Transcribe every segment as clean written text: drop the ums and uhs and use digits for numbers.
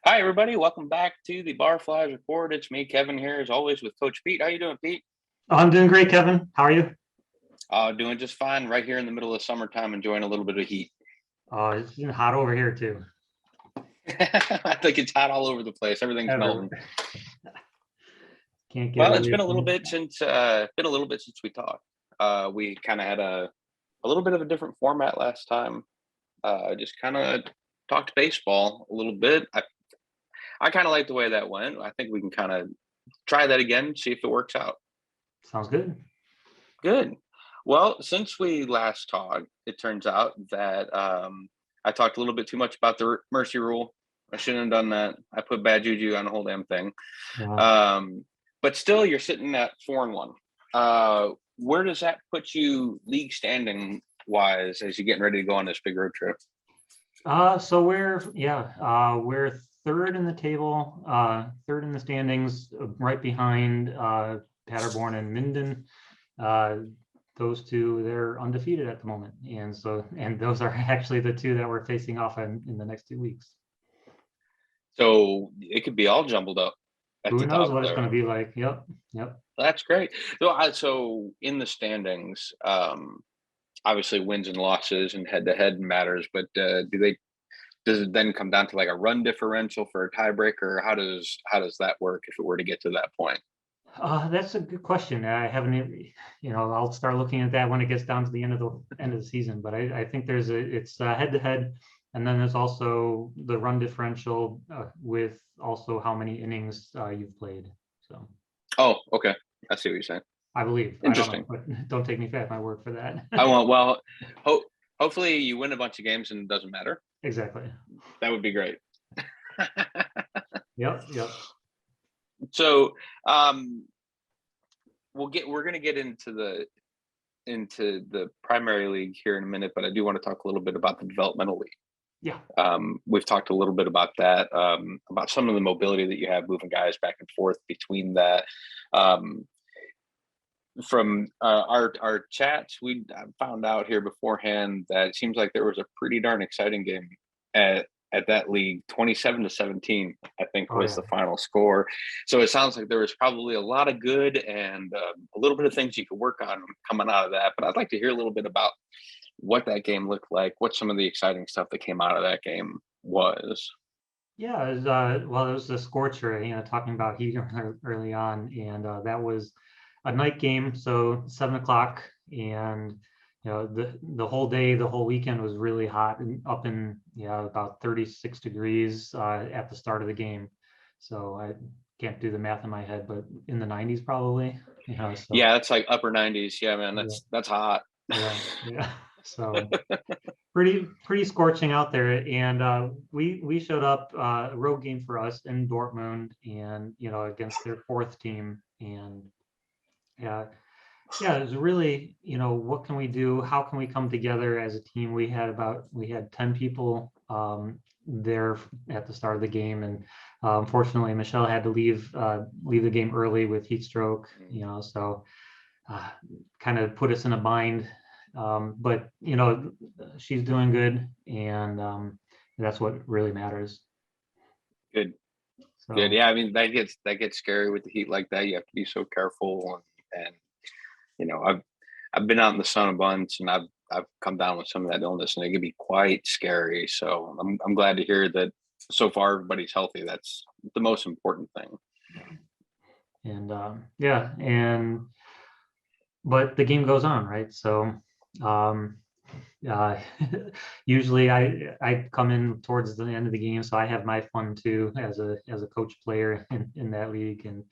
Hi, everybody. Welcome back to the Barflies Report. It's me, Kevin, here, as always, with Coach Pete. How you doing, Pete? Oh, I'm doing great, Kevin. How are you? Doing just fine. Right here in the middle of summertime, enjoying a little bit of heat. Oh, it's been hot over here too. I think it's hot all over the place. Everything's melting. Everywhere. Can't get Well, it's away been a from little it. bit since we talked. We kind of had a little bit of a different format last time. Just kind of talked baseball a little bit. I kind of like the way that went. I think we can kind of try that again, see if it works out. Sounds good. Good. Well, since we last talked, it turns out that I talked a little bit too much about the mercy rule. I shouldn't have done that. I put bad juju on the whole damn thing. Yeah. But still, you're sitting at 4-1. Where does that put you league standing wise as you're getting ready to go on this big road trip? So we're third in the table, third in the standings, right behind Paderborn and Minden. Those two, they're undefeated at the moment, and those are actually the two that we're facing off in the next 2 weeks. So it could be all jumbled up at Who the knows top what it's there. going to be like? Yep. That's great. So in the standings, obviously wins and losses and head-to-head matters, but does it then come down to like a run differential for a tiebreaker? How does that work if it were to get to that point? That's a good question. I haven't, I'll start looking at that when it gets down to the end of the season. But I think it's head to head, and then there's also the run differential with also how many innings you've played. So Oh, okay. I see what you're saying. I believe. I don't know, Interesting. but don't take me at my word for that. I want well, hopefully you win a bunch of games and it doesn't matter. Exactly. That would be great. Yep. So we're gonna get into the primary league here in a minute, but I do want to talk a little bit about the developmental league. Yeah. We've talked a little bit about that, about some of the mobility that you have moving guys back and forth between that. From our chats, we found out here beforehand that it seems like there was a pretty darn exciting game at that league. 27-17, I think, Oh was yeah. the final score. So it sounds like there was probably a lot of good and a little bit of things you could work on coming out of that. But I'd like to hear a little bit about what that game looked like, what some of the exciting stuff that came out of that game was. Yeah, it was the scorcher, talking about heat early on, and that was a night game, so 7 o'clock, and the whole day, the whole weekend was really hot and up in about 36 degrees at the start of the game. So I can't do the math in my head, but in the 90s probably. So Yeah, that's like upper 90s. Yeah, man, yeah, that's hot. yeah. So pretty scorching out there, and we showed up, a road game for us in Dortmund, and against their fourth team, and yeah, it was really, what can we do, how can we come together as a team. We had 10 people there at the start of the game, and unfortunately Michelle had to leave the game early with heat stroke, so kind of put us in a bind. But she's doing good, and that's what really matters. Good. Good. So Yeah, I mean that gets scary with the heat like that. You have to be so careful, and I've been out in the sun a bunch, and I've come down with some of that illness, and it can be quite scary. So I'm glad to hear that so far everybody's healthy. That's the most important thing. and but the game goes on, right? So um, uh, usually I come in towards the end of the game, so I have my fun too as a coach player in that league, and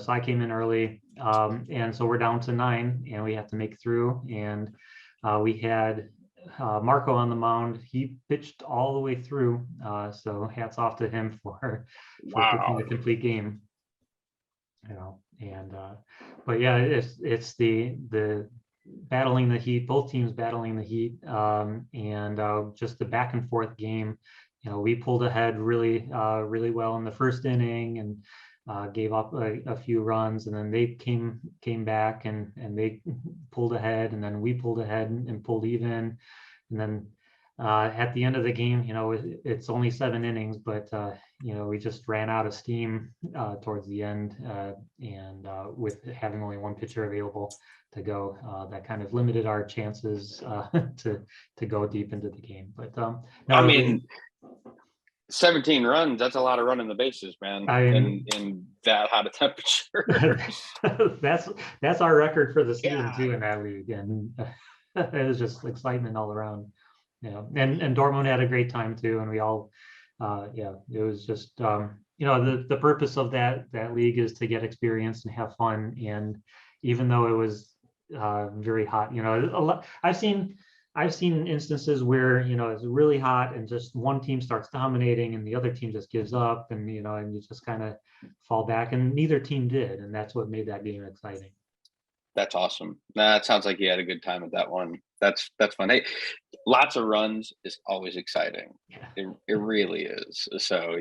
so I came in early, and so we're down to 9, and we have to make through, and we had Marco on the mound. He pitched all the way through, so hats off to him for pitching Wow. the complete game. And but yeah, it's the battling the heat, both teams battling the heat, and just the back and forth game. We pulled ahead really well in the first inning, and gave up a few runs, and then they came back, and they pulled ahead, and then we pulled ahead and pulled even, and then At the end of the game, it's only 7 innings, but we just ran out of steam towards the end, and with having only one pitcher available to go, that kind of limited our chances to go deep into the game. But no, I mean, 17 runs, that's a lot of running the bases, man. In that hot a temperature. that's our record for the season too in that league, and it was just excitement all around. And Dortmund had a great time too, and we all it was just the purpose of that league is to get experience and have fun. And even though it was very hot, I've seen instances where it's really hot and just one team starts dominating and the other team just gives up, and and you just kind of fall back, and neither team did, and that's what made that game exciting. That's awesome. That sounds like you had a good time at that one. That's fun. Hey, lots of runs is always exciting. Yeah. It really is. So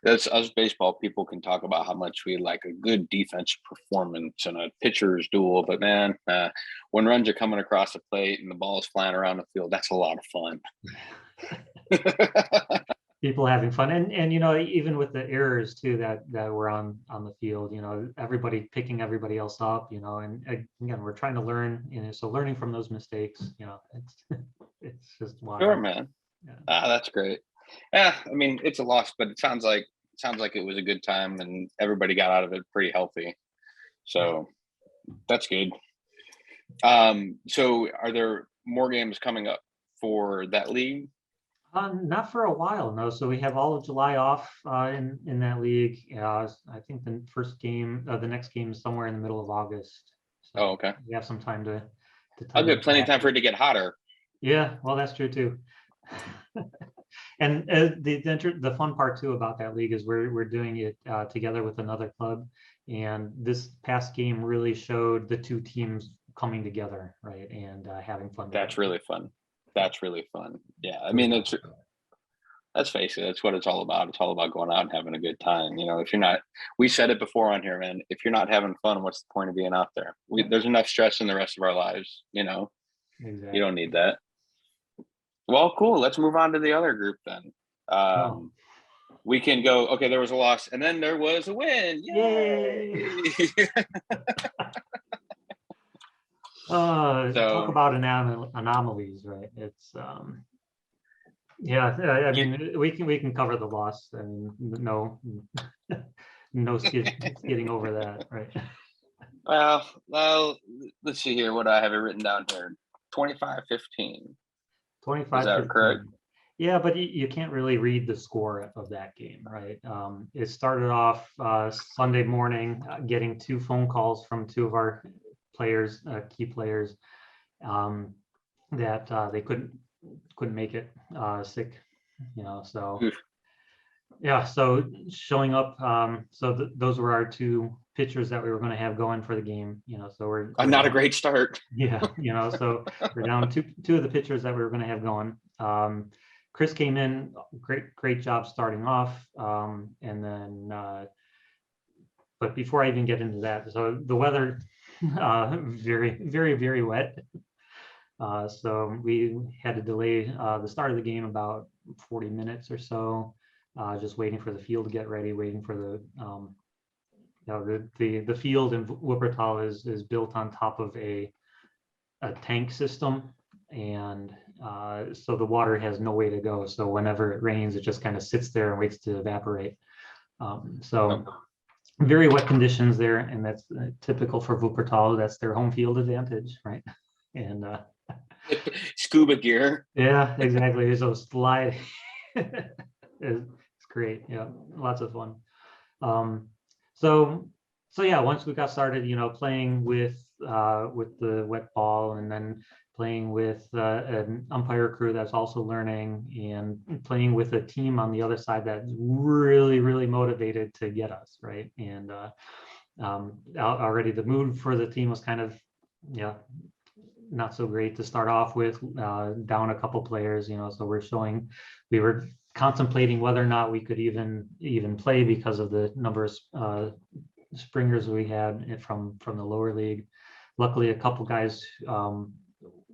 that's us baseball people can talk about how much we like a good defensive performance and a pitcher's duel, but man, when runs are coming across the plate and the ball is flying around the field, that's a lot of fun. People having fun, and even with the errors too that were on the field, everybody picking everybody else up, and again, we're trying to learn, so learning from those mistakes, it's just wild. Sure, man. Yeah. That's great. Yeah, I mean, it's a loss, but it sounds like it was a good time and everybody got out of it pretty healthy, so that's good. So are there more games coming up for that league? Not for a while, no. So we have all of July off in that league. I think the next game is somewhere in the middle of August. So okay. We have some time to. I'll get plenty of time for it to get hotter. Yeah, well, that's true too. And the fun part too about that league is we're doing it together with another club, and this past game really showed the two teams coming together, right, and having fun. That's really fun. That's really fun. Yeah, I mean, let's face it, that's what it's all about. It's all about going out and having a good time. If you're not, we said it before on here, man, if you're not having fun, what's the point of being out there? There's enough stress in the rest of our lives, Exactly. You don't need that. Well, cool. Let's move on to the other group then. We can go, okay, there was a loss and then there was a win. Yay! Talk about anomalies, right? It's I mean, we can cover the loss, and no getting over that, right? Well, let's see here what I have it written down here. 25-15. 25. Is that correct? Yeah, but you can't really read the score of that game, right? It started off Sunday morning, getting 2 phone calls from 2 of our players, key players, that they couldn't make it, sick, so yeah, so showing up, so those were our 2 pitchers that we were going to have going for the game, so we're not a great start. Yeah, so we're down 2 of the pitchers that we were going to have going. Chris came in, great job starting off, and then but before I even get into that, so the weather, very, very, very wet. So we had to delay the start of the game about 40 minutes or so, just waiting for the field to get ready, waiting for the field in Wuppertal is built on top of a tank system, and so the water has no way to go. So whenever it rains, it just kind of sits there and waits to evaporate. So very wet conditions there, and that's typical for Wuppertal. That's their home field advantage, right? And scuba gear. Yeah, exactly. So slide. It's great. Yeah, lots of fun. So yeah, once we got started, playing with the wet ball, and then playing with an umpire crew that's also learning, and playing with a team on the other side that's really, really motivated to get us, right? And already the mood for the team was kind of, not so great to start off with, down a couple players, so we were contemplating whether or not we could even play because of the number of springers we had from the lower league. Luckily, a couple guys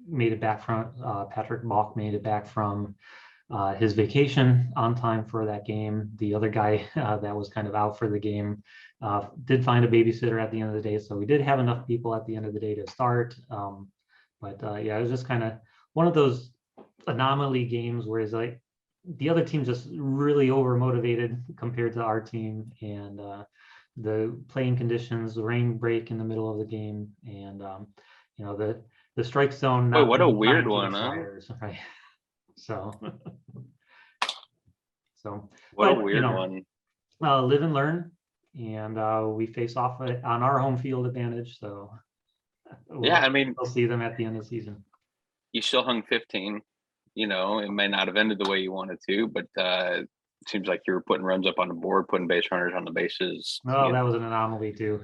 made it back from Patrick Balk made it back from his vacation on time for that game. The other guy that was kind of out for the game did find a babysitter at the end of the day, so we did have enough people at the end of the day to start. But yeah, it was just kind of one of those anomaly games where it's like the other team just really over motivated compared to our team, and the playing conditions, the rain break in the middle of the game, and the strike zone. Wait, what a weird one, huh? Flyers, right? So, what a weird one. Live and learn, and we face off on our home field advantage. So, we'll see them at the end of the season. You still hung 15. It may not have ended the way you wanted to, but it seems like you were putting runs up on the board, putting base runners on the bases. Oh, that was an anomaly too.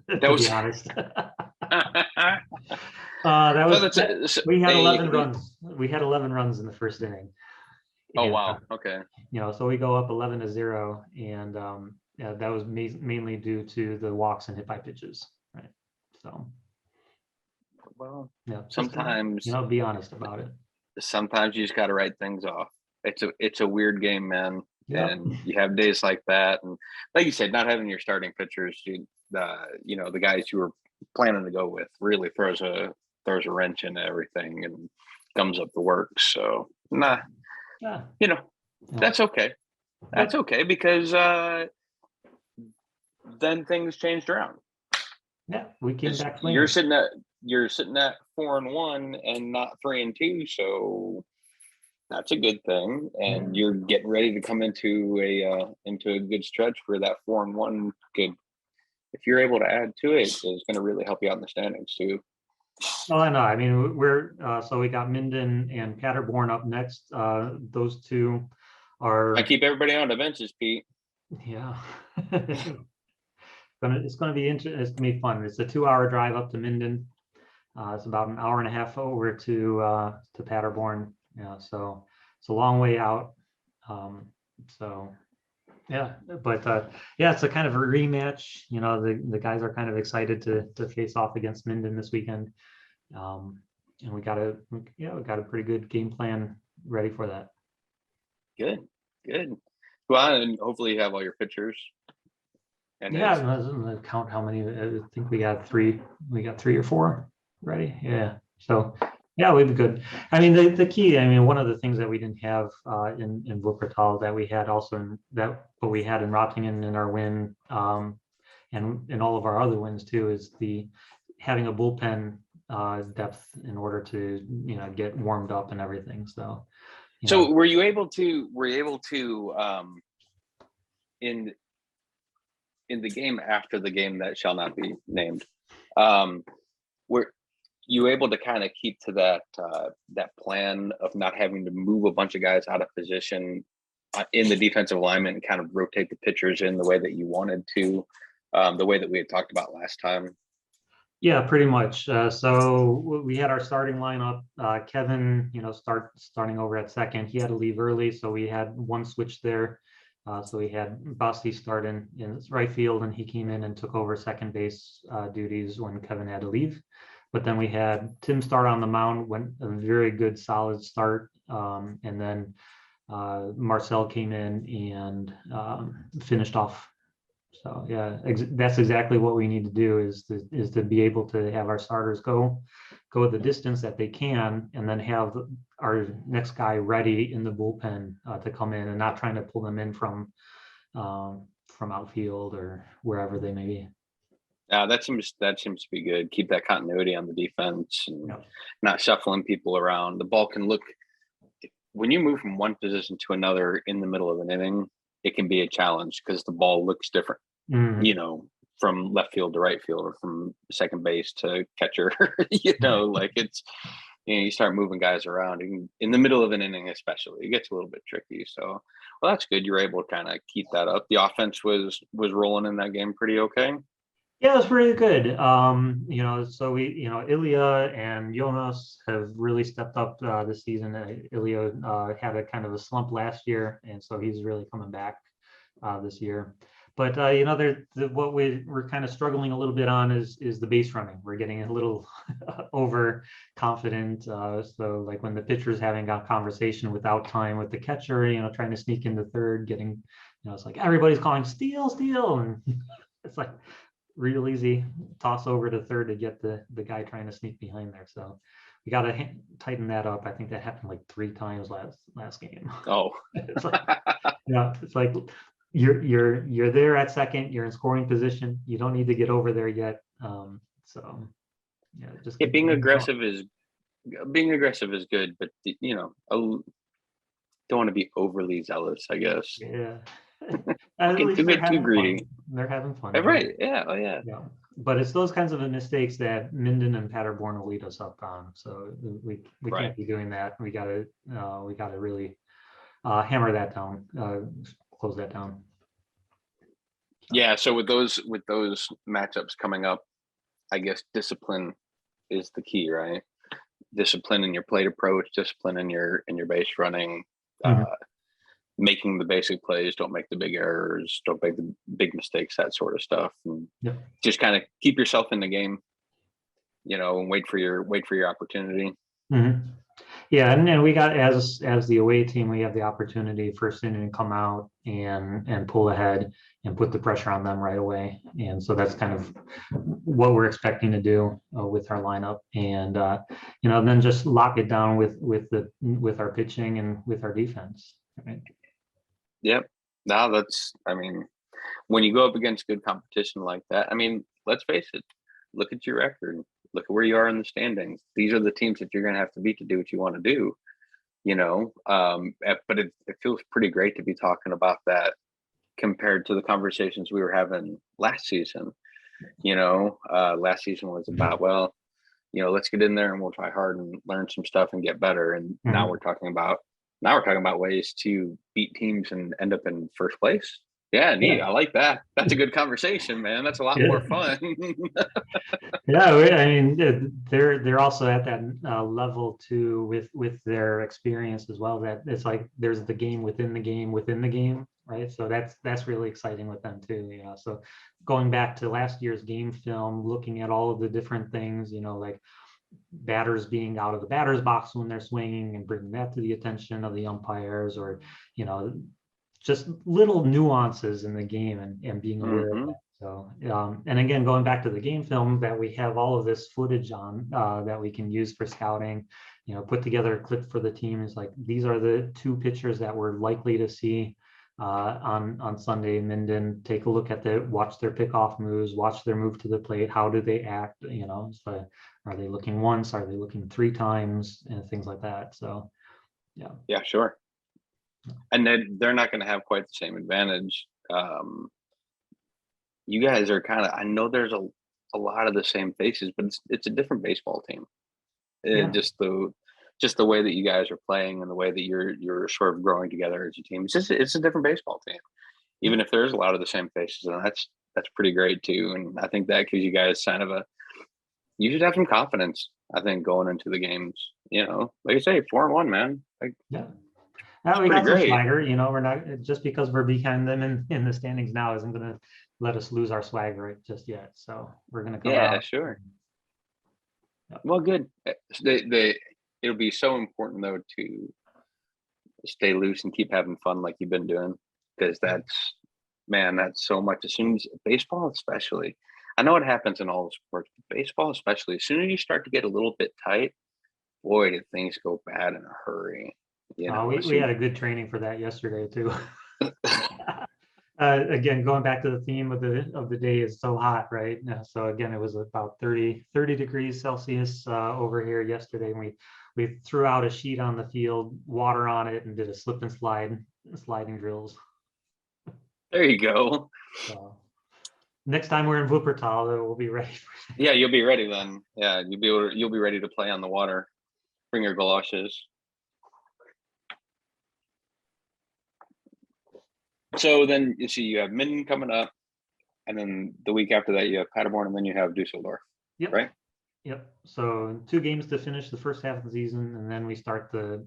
That was be honest. We had 11 runs. We had 11 runs in the first inning. Oh, wow. Okay. So we go up 11-0, and that was mainly due to the walks and hit by pitches, right? So, well, sometimes be honest about it. Sometimes you just got to write things off. It's a weird game, man. Yep. And you have days like that, and like you said, not having your starting pitchers, the guys you were planning to go with, really throws a wrench into everything and gums up the works. So that's okay. That's okay, because then things changed around. Yeah, we came back. You're sitting at 4-1 and not 3-2, so that's a good thing. And you're getting ready to come into a good stretch for that 4-1. Good. If you're able to add to it, it's going to really help you out in the standings too. Oh, I know. I mean, we're so we got Minden and Paderborn up next. Those two are. I keep everybody on the benches, Pete. Yeah. It's going to be interesting. It's going to be fun. It's a 2-hour drive up to Minden. It's about an hour and a half over to Paderborn. So it's a long way out. But it's a kind of a rematch. The guys are kind of excited to face off against Minden this weekend, and we got a pretty good game plan ready for that. Good. Well, and hopefully you have all your pitchers. And count how many. I think we got 3. We got 3 or 4 ready. Yeah. So. Yeah, we'd be good. I mean, the key. I mean, one of the things that we didn't have in Wuppertal that we had also what we had in Rottingen in our win, and in all of our other wins too, is having a bullpen depth in order to get warmed up and everything. So. Were you able to in the game after the game that shall not be named, were you able to kind of keep to that plan of not having to move a bunch of guys out of position in the defensive alignment and kind of rotate the pitchers in the way that you wanted to, the way that we had talked about last time? Yeah, pretty much. So we had our starting lineup. Kevin, starting over at second. He had to leave early, so we had one switch there. So we had Basti start in right field, and he came in and took over second base duties when Kevin had to leave. But then we had Tim start on the mound, went a very good, solid start. And then Marcel came in and finished off. So, yeah, that's exactly what we need to do is to be able to have our starters go the distance that they can, and then have our next guy ready in the bullpen to come in, and not trying to pull them in from outfield or wherever they may be. Yeah, that seems to be good. Keep that continuity on the defense and not shuffling people around. The ball can look, when you move from one position to another in the middle of an inning, it can be a challenge because the ball looks different, from left field to right field, or from second base to catcher, like it's, you start moving guys around in the middle of an inning, especially, it gets a little bit tricky. So, well, that's good. You're able to kind of keep that up. The offense was rolling in that game pretty okay. Yeah, it was pretty good. So we, Ilya and Jonas have really stepped up this season. Ilya had a kind of a slump last year, and so he's really coming back this year. But what we're kind of struggling a little bit on is the base running. We're getting a little overconfident. So like when the pitcher's having a conversation without time with the catcher, trying to sneak into third, getting, it's like everybody's calling steal, and it's like real easy toss over to third to get the guy trying to sneak behind there. So we got to tighten that up. I think that happened like 3 times last game. Oh, It's like, it's like you're there at second, you're in scoring position, you don't need to get over there yet. So yeah, just being aggressive is good, but don't want to be overly zealous, I guess. Yeah. Too greedy. They're having fun. Right. Yeah. Oh yeah. Yeah. But it's those kinds of mistakes that Minden and Paderborn will lead us up on. So we can't be doing that. We gotta really hammer that down, close that down. Yeah. So with those matchups coming up, I guess discipline is the key, right? Discipline in your plate approach, discipline in your base running, making the basic plays, don't make the big errors, don't make the big mistakes, that sort of stuff. And just kind of keep yourself in the game, and wait for your opportunity. Mm-hmm. Yeah, and we got as the away team, we have the opportunity first inning to come out and pull ahead and put the pressure on them right away. And so that's kind of what we're expecting to do with our lineup, and then just lock it down with our pitching and with our defense. Right? Yep. Now when you go up against good competition like that, let's face it, look at your record. Look at where you are in the standings. These are the teams that you're going to have to beat to do what you want to do, but it feels pretty great to be talking about that compared to the conversations we were having last season. Last season was about, let's get in there and we'll try hard and learn some stuff and get better. And now we're talking about ways to beat teams and end up in first place. Yeah, neat. I like that. That's a good conversation, man. That's a lot more fun. Yeah, they're also at that level too with their experience as well. That it's like there's the game within the game, right? So that's really exciting with them too. So going back to last year's game film, looking at all of the different things, like batters being out of the batter's box when they're swinging and bringing that to the attention of the umpires, or just little nuances in the game and being aware of that. So, and again, going back to the game film that we have all of this footage on that we can use for scouting, put together a clip for the team. Is like, these are the 2 pitchers that we're likely to see on Sunday in Minden. Take a look at watch their pickoff moves, watch their move to the plate. How do they act? So are they looking once? Are they looking 3 times? And things like that. So, yeah. Yeah, sure. And then they're not going to have quite the same advantage. You guys are I know there's a lot of the same faces, but it's a different baseball team. Just the way that you guys are playing and the way that you're sort of growing together as a team. It's a different baseball team, even if there's a lot of the same faces, and that's pretty great too. And I think that gives you guys you should have some confidence, I think, going into the games. Like I say, 4-1, man. We got some swagger. We're not, just because we're behind them in the standings now isn't going to let us lose our swagger just yet. So we're going to come out. Sure. Well, good. It'll be so important though to stay loose and keep having fun like you've been doing, because that's so much. As soon as baseball, especially, I know it happens in all the sports, but baseball especially, as soon as you start to get a little bit tight, boy, did things go bad in a hurry. We had a good training for that yesterday too. Again, going back to the theme of the day is so hot, right? So again, it was about 30 degrees Celsius over here yesterday, and we threw out a sheet on the field, water on it, and did a slip and sliding drills. There you go. So next time we're in Wuppertal, we'll be ready. Yeah, you'll be ready then. Yeah, you'll be ready to play on the water. Bring your galoshes. So then you see you have Minden coming up, and then the week after that you have Paderborn, and then you have Düsseldorf. Yep. Right? Yep. So 2 games to finish the first half of the season, and then we start the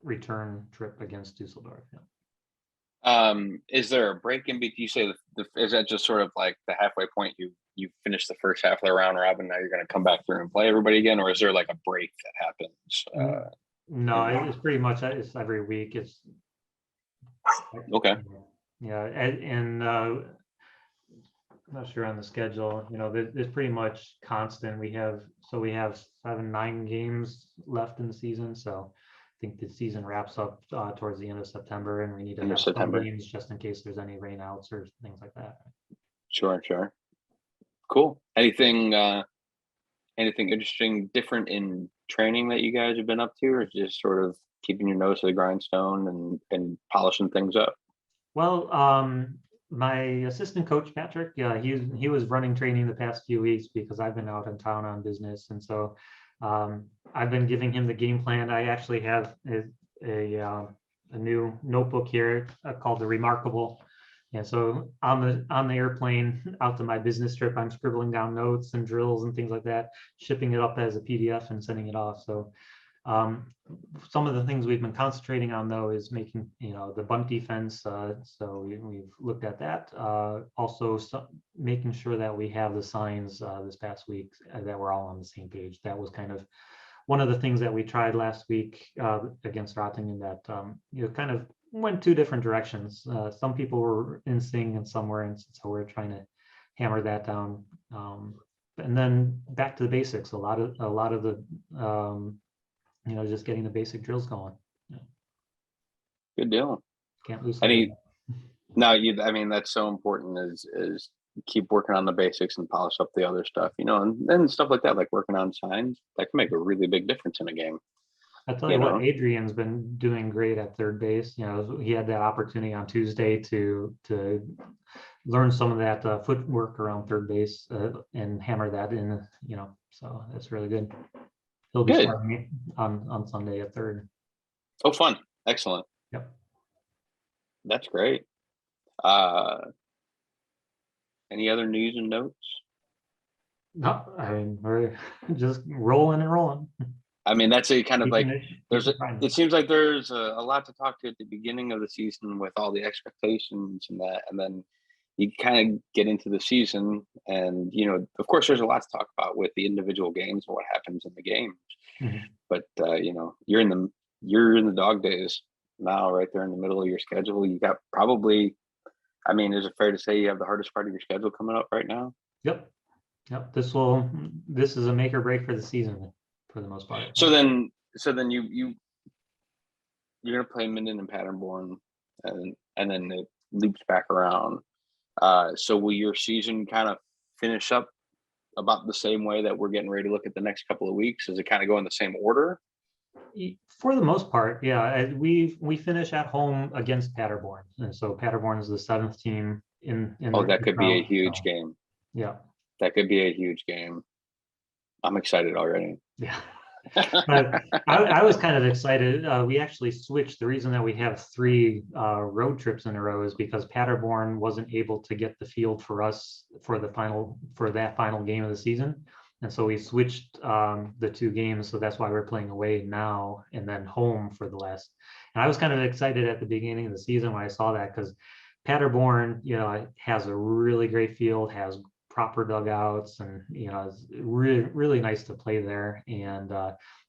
return trip against Düsseldorf. Yeah. Is there a break in between? You say is that just sort of like the halfway point? You finish the first half of the round robin. Now you're going to come back through and play everybody again, or is there like a break that happens? No, it's pretty much it's every week. It's Okay. Yeah, and I'm not sure on the schedule. It's pretty much constant. We have 9 games left in the season, so I think the season wraps up towards the end of September, and we need to End of have some September. games just in case there's any rainouts or things like that. Sure. Cool. Anything interesting, different in training that you guys have been up to, or just sort of keeping your nose to the grindstone and polishing things up? Well, my assistant coach Patrick, he was running training the past few weeks because I've been out in town on business, and so I've been giving him the game plan. I actually have a new notebook here called the Remarkable. And so on the airplane out to my business trip, I'm scribbling down notes and drills and things like that, shipping it up as a PDF and sending it off. So some of the things we've been concentrating on, though, is making the bunt defense. So we've looked at that. Also, making sure that we have the signs this past week that we're all on the same page. That was kind of one of the things that we tried last week against Rottingdean that kind of went 2 different directions. Some people were in sync and some weren't, so we're trying to hammer that down. And then back to the basics. A lot of the just getting the basic drills going. Good deal. Can't lose. I mean, that's so important is keep working on the basics and polish up the other stuff, and stuff like that, like working on signs, that can make a really big difference in a game. I tell you what, Adrian's been doing great at third base. He had that opportunity on Tuesday to learn some of that footwork around third base and hammer that in, so that's really good. He'll be starting on Sunday at third. Oh, fun. Excellent. Yep. That's great. Any other news and notes? No, I mean, we're just rolling and rolling. I mean, that's a kind of like it seems like there's a lot to talk to at the beginning of the season with all the expectations and that, and then you kind of get into the season and, of course there's a lot to talk about with the individual games and what happens in the games. Mm-hmm. But, you're in the dog days now, right there in the middle of your schedule. You got probably, I mean, is it fair to say you have the hardest part of your schedule coming up right now? Yep. This is a make or break for the season for the most part. So then you're going to play Minden and Paderborn and then it loops back around. So will your season kind of finish up about the same way that we're getting ready to look at the next couple of weeks? Does it kind of go in the same order? For the most part, yeah. We finish at home against Paderborn, and so Paderborn is the 7th team in. That could be a huge game. Yeah, that could be a huge game. I'm excited already. Yeah. I was kind of excited. We actually switched. The reason that we have 3 road trips in a row is because Paderborn wasn't able to get the field for us for that final game of the season, and so we switched the 2 games. So that's why we're playing away now and then home for the last. And I was kind of excited at the beginning of the season when I saw that, because Paderborn, has a really great field, has proper dugouts, and it's really, really nice to play there. And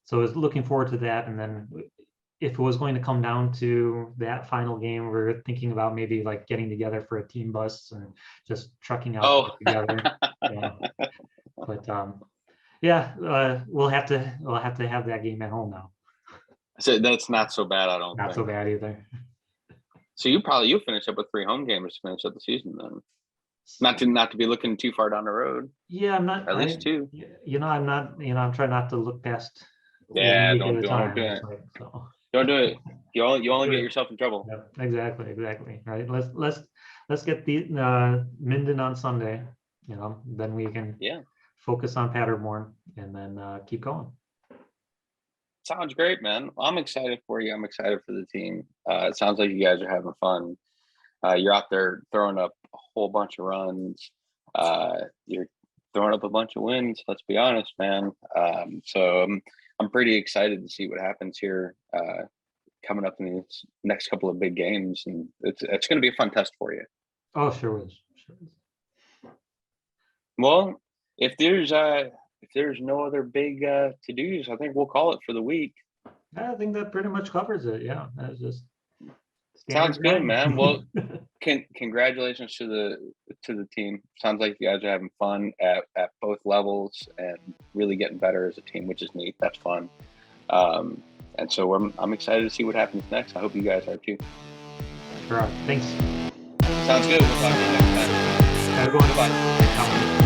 so I was looking forward to that. And then if it was going to come down to that final game, we were thinking about maybe like getting together for a team bus and just trucking out together. But we'll have to have that game at home now. So that's not so bad. I don't not think. So bad either. So you'll finish up with 3 home games to finish up the season then. Not to be looking too far down the road. Yeah, I'm not. At least 2. I'm not. I'm trying not to look past. Yeah, don't do it. Don't do it. You only get yourself in trouble. Yep, exactly. Right. Let's get the Minden on Sunday. Then we can focus on Paderborn and then keep going. Sounds great, man. I'm excited for you. I'm excited for the team. It sounds like you guys are having fun. You're out there throwing up a whole bunch of runs. You're throwing up a bunch of wins. Let's be honest, man. So I'm pretty excited to see what happens here coming up in these next couple of big games, and it's going to be a fun test for you. Oh, sure is. Sure is. Well, if there's no other big to-dos, I think we'll call it for the week. I think that pretty much covers it. Yeah, that's just sounds good, game. man. Well, congratulations to the team. Sounds like you guys are having fun at both levels and really getting better as a team, which is neat. That's fun. And so I'm excited to see what happens next. I hope you guys are too. Sure. Thanks. Sounds good. We'll talk to you next time. Have a good one. Bye.